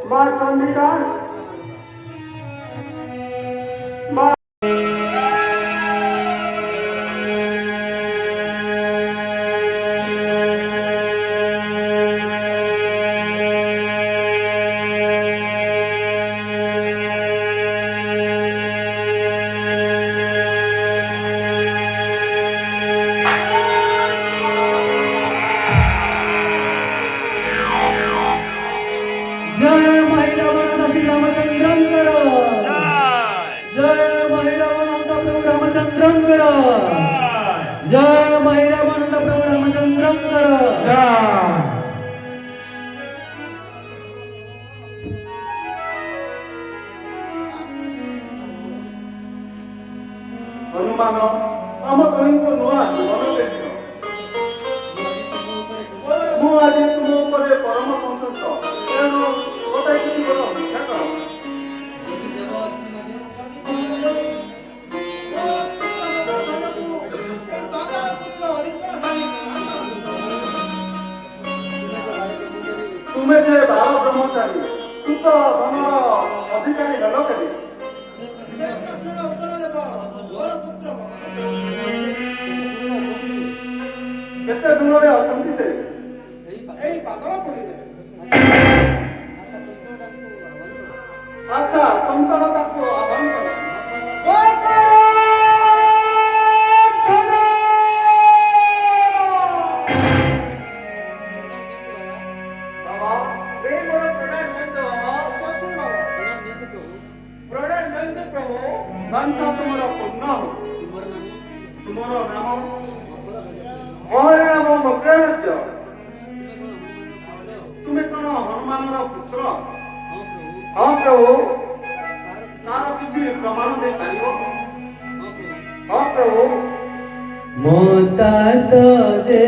माँ चंडिका माँ जय महिला श्री रामचंद्र जय महिला प्रभु रामचंद्र जय महिला प्रभु रामचंद्र हनुमान आम कहीं को नुआ मु आज तुम ऊपर परम संतुष्ट तेणु गोटे किसी बड़ भिक्षा कर तुम्हें जे 12 ब्रह्मचारी सुत धनर अधिकारी हेल के केते दूर अछंती से अच्छा चंचल ताकू आह्वान कर बांछा तुमर पूर्ण हो तुमर नाम मोर नाम मकरज तुम्हें कौन हनुमान पुत्र हाँ प्रभु तार किसी प्रमाण दे पारिबो हाँ प्रभु मोता तो जे